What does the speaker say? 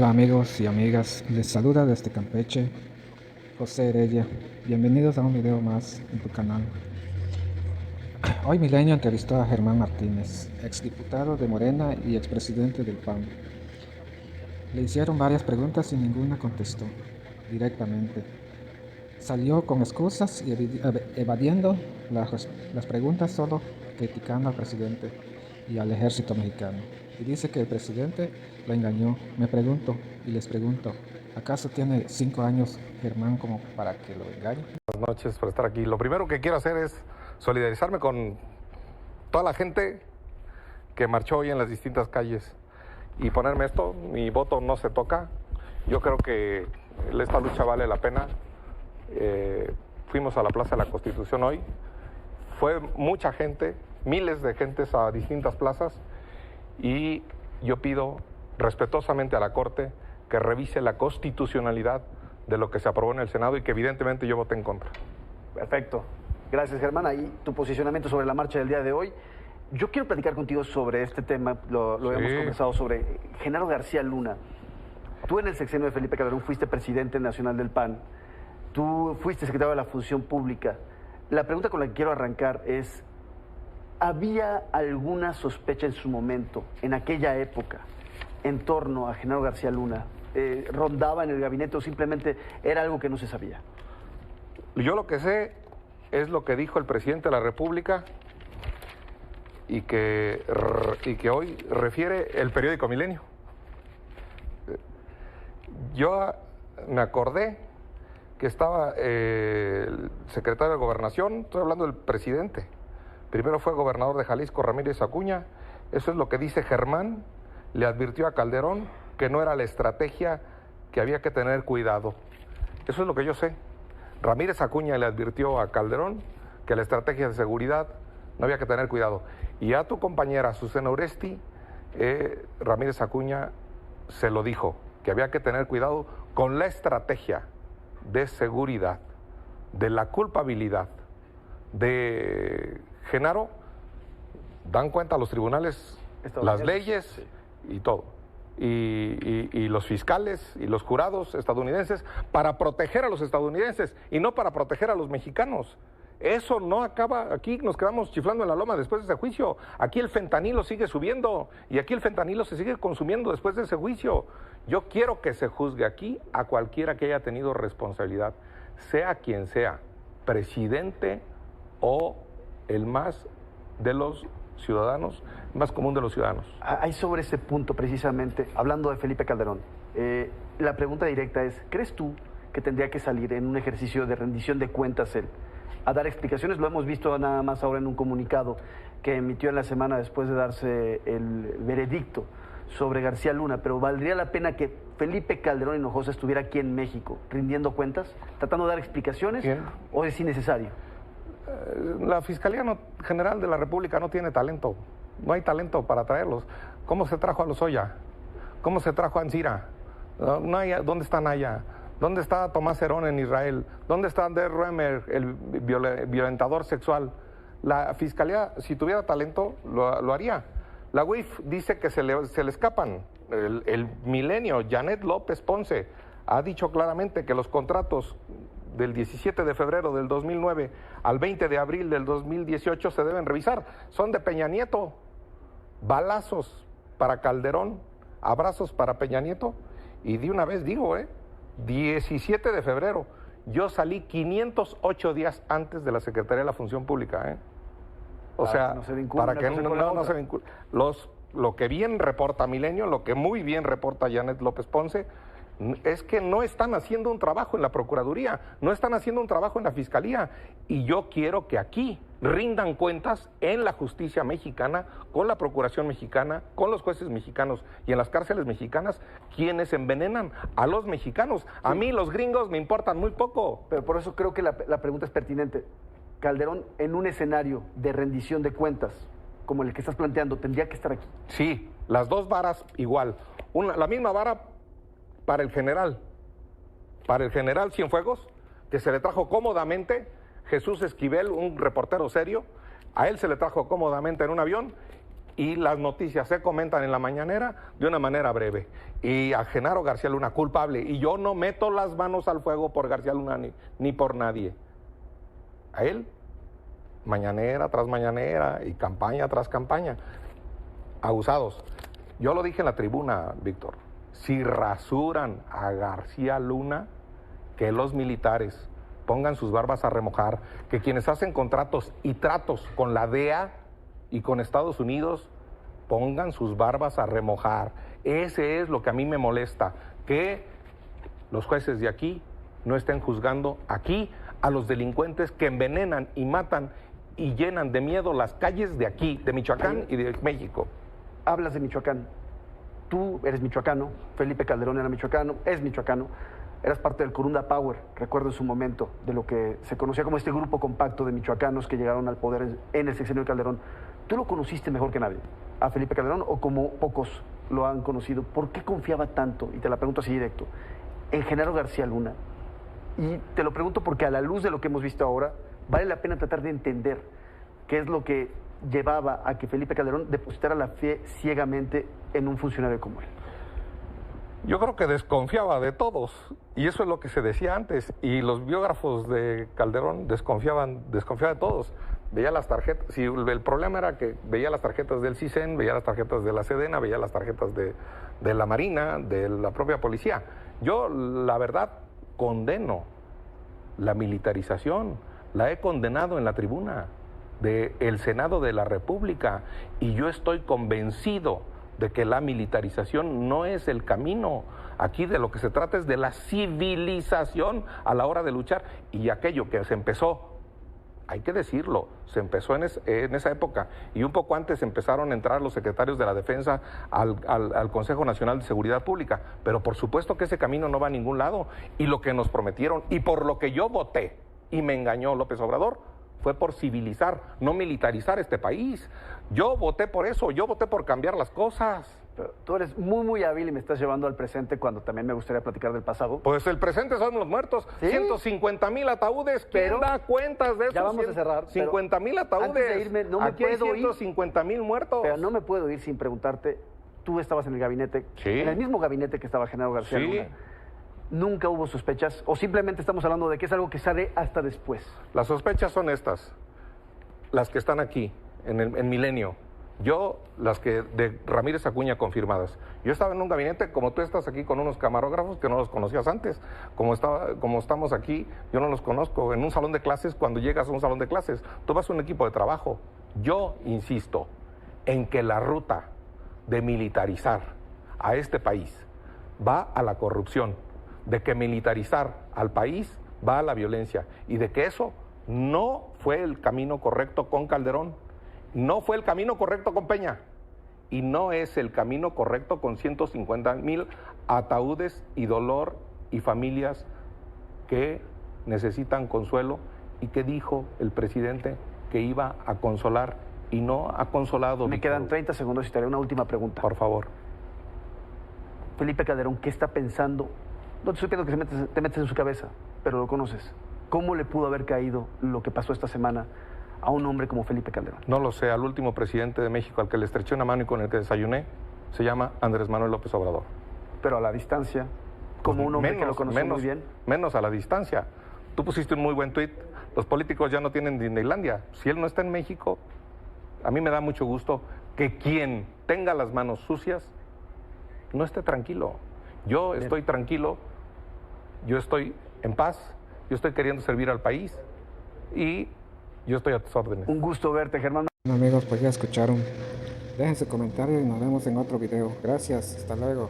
Hola amigos y amigas, les saluda desde Campeche, José Heredia. Bienvenidos a un video más en tu canal. Hoy Milenio entrevistó a Germán Martínez, exdiputado de Morena y expresidente del PAN. Le hicieron varias preguntas y ninguna contestó directamente. Salió con excusas y evadiendo las preguntas, solo criticando al presidente y al ejército mexicano. Y dice que el presidente lo engañó. Me pregunto y les pregunto, ¿acaso tiene 5 años Germán como para que lo engañe? Buenas noches por estar aquí. Lo primero que quiero hacer es solidarizarme con toda la gente que marchó hoy en las distintas calles y ponerme esto. Mi voto no se toca. Yo creo que esta lucha vale la pena. Fuimos a la Plaza de la Constitución hoy. Fue mucha gente, miles de gentes a distintas plazas, y yo pido respetuosamente a la Corte que revise la constitucionalidad de lo que se aprobó en el Senado y que evidentemente yo voté en contra. Perfecto. Gracias, Germán. Ahí tu posicionamiento sobre la marcha del día de hoy. Yo quiero platicar contigo sobre este tema, lo hemos conversado, sobre Genaro García Luna. Tú en el sexenio de Felipe Calderón fuiste presidente nacional del PAN, tú fuiste secretario de la Función Pública. La pregunta con la que quiero arrancar es, ¿había alguna sospecha en su momento, en aquella época, en torno a Genaro García Luna? ¿Rondaba en el gabinete o simplemente era algo que no se sabía? Yo lo que sé es lo que dijo el presidente de la República y que hoy refiere el periódico Milenio. Yo me acordé que estaba el secretario de Gobernación, estoy hablando del presidente. Primero fue gobernador de Jalisco, Ramírez Acuña. Eso es lo que dice Germán. Le advirtió a Calderón que no era la estrategia, que había que tener cuidado. Eso es lo que yo sé. Ramírez Acuña le advirtió a Calderón que la estrategia de seguridad no había que tener cuidado. Y a tu compañera Susana Oresti, Ramírez Acuña se lo dijo, que había que tener cuidado con la estrategia de seguridad, de la culpabilidad de Genaro. Dan cuenta los tribunales, las leyes, sí, y todo. Y los fiscales y los jurados estadounidenses para proteger a los estadounidenses y no para proteger a los mexicanos. Eso no acaba aquí, nos quedamos chiflando en la loma después de ese juicio. Aquí el fentanilo sigue subiendo y aquí el fentanilo se sigue consumiendo después de ese juicio. Yo quiero que se juzgue aquí a cualquiera que haya tenido responsabilidad, sea quien sea, presidente o el más de los ciudadanos, más común de los ciudadanos. Hay sobre ese punto precisamente, hablando de Felipe Calderón, la pregunta directa es, ¿crees tú que tendría que salir en un ejercicio de rendición de cuentas él a dar explicaciones? Lo hemos visto nada más ahora en un comunicado que emitió en la semana después de darse el veredicto sobre García Luna, pero ¿valdría la pena que Felipe Calderón Hinojosa estuviera aquí en México rindiendo cuentas, tratando de dar explicaciones? ¿Bien? ¿O es innecesario? La Fiscalía General de la República no tiene talento, no hay talento para traerlos. ¿Cómo se trajo a Lozoya? ¿Cómo se trajo a Ancira? No hay, ¿dónde está Naya? ¿Dónde está Tomás Herón en Israel? ¿Dónde está Ander Roemer, el violentador sexual? La Fiscalía, si tuviera talento, lo haría. La UIF dice que se le escapan. El Milenio, Janet López Ponce, ha dicho claramente que los contratos del 17 de febrero del 2009 al 20 de abril del 2018 se deben revisar. Son de Peña Nieto. Balazos para Calderón, abrazos para Peña Nieto. Y de una vez digo, 17 de febrero, yo salí 508 días antes de la Secretaría de la Función Pública, O sea, para que no se vincule. Lo que bien reporta Milenio, lo que muy bien reporta Janet López Ponce, es que no están haciendo un trabajo en la Procuraduría, no están haciendo un trabajo en la Fiscalía. Y yo quiero que aquí rindan cuentas en la justicia mexicana, con la Procuración mexicana, con los jueces mexicanos y en las cárceles mexicanas, quienes envenenan a los mexicanos. A mí los gringos me importan muy poco. Pero por eso creo que la pregunta es pertinente. Calderón, en un escenario de rendición de cuentas, como el que estás planteando, ¿tendría que estar aquí? Sí, las dos varas igual. La misma vara para el general Cienfuegos, que se le trajo cómodamente, Jesús Esquivel, un reportero serio, a él se le trajo cómodamente en un avión, y las noticias se comentan en la mañanera de una manera breve. Y a Genaro García Luna, culpable. Y yo no meto las manos al fuego por García Luna ni por nadie. A él, mañanera tras mañanera y campaña tras campaña. Abusados. Yo lo dije en la tribuna, Víctor. Si rasuran a García Luna, que los militares pongan sus barbas a remojar, que quienes hacen contratos y tratos con la DEA y con Estados Unidos pongan sus barbas a remojar. Ese es lo que a mí me molesta, que los jueces de aquí no estén juzgando aquí a los delincuentes que envenenan y matan y llenan de miedo las calles de aquí, de Michoacán y de México. Hablas de Michoacán. Tú eres michoacano, Felipe Calderón era michoacano, es michoacano. Eras parte del Corunda Power, recuerdo en su momento, de lo que se conocía como este grupo compacto de michoacanos que llegaron al poder en el sexenio de Calderón. ¿Tú lo conociste mejor que nadie, a Felipe Calderón, o como pocos lo han conocido? ¿Por qué confiaba tanto, y te la pregunto así directo, en Genaro García Luna? Y te lo pregunto porque a la luz de lo que hemos visto ahora, vale la pena tratar de entender qué es lo que llevaba a que Felipe Calderón depositara la fe ciegamente en un funcionario como él. Yo creo que desconfiaba de todos, y eso es lo que se decía antes, y los biógrafos de Calderón desconfiaban de todos. Veía las tarjetas, si el problema era que veía las tarjetas del CISEN, veía las tarjetas de la Sedena, veía las tarjetas de la Marina, de la propia policía. Yo, la verdad, condeno la militarización, la he condenado en la tribuna del Senado de la República, y yo estoy convencido de que la militarización no es el camino. Aquí de lo que se trata es de la civilización a la hora de luchar, y aquello que se empezó, hay que decirlo, se empezó en esa época, y un poco antes empezaron a entrar los secretarios de la Defensa al Consejo Nacional de Seguridad Pública, pero por supuesto que ese camino no va a ningún lado, y lo que nos prometieron, y por lo que yo voté, y me engañó López Obrador, fue por civilizar, no militarizar este país. Yo voté por eso, yo voté por cambiar las cosas. Pero tú eres muy, muy hábil y me estás llevando al presente cuando también me gustaría platicar del pasado. Pues el presente son los muertos. ¿Sí? 150,000 ataúdes. ¿Quién Pero da cuentas de eso? ya vamos a cerrar. 50,000 ataúdes. Antes de irme, no me Aquí hay puedo ir. 150,000 muertos. Pero no me puedo ir sin preguntarte, tú estabas en el gabinete, Sí. en el mismo gabinete que estaba Genaro García Sí. Luna. ¿Nunca hubo sospechas? ¿O simplemente estamos hablando de que es algo que sale hasta después? Las sospechas son estas, las que están aquí, en Milenio. Yo, las que de Ramírez Acuña confirmadas. Yo estaba en un gabinete, como tú estás aquí, con unos camarógrafos que no los conocías antes. Como estamos aquí, yo no los conozco. En un salón de clases, cuando llegas a un salón de clases, tú vas a un equipo de trabajo. Yo insisto en que la ruta de militarizar a este país va a la corrupción, de que militarizar al país va a la violencia, y de que eso no fue el camino correcto con Calderón, no fue el camino correcto con Peña, y no es el camino correcto con 150,000 ataúdes y dolor y familias que necesitan consuelo, y que dijo el presidente que iba a consolar y no ha consolado. Me quedan 30 segundos y te haré una última pregunta. Por favor. Felipe Calderón, ¿qué está pensando? No te estoy pidiendo que te metas en su cabeza, pero lo conoces. ¿Cómo le pudo haber caído lo que pasó esta semana a un hombre como Felipe Calderón? No lo sé, al último presidente de México al que le estreché una mano y con el que desayuné, se llama Andrés Manuel López Obrador. Pero a la distancia, como un hombre que lo conoció muy bien. Menos a la distancia. Tú pusiste un muy buen tuit, los políticos ya no tienen Disneylandia. Si él no está en México, a mí me da mucho gusto que quien tenga las manos sucias no esté tranquilo. Yo estoy tranquilo, yo estoy en paz, yo estoy queriendo servir al país, y yo estoy a tus órdenes. Un gusto verte, Germán. Bueno, amigos, pues ya escucharon. Dejen su comentario y nos vemos en otro video. Gracias, hasta luego.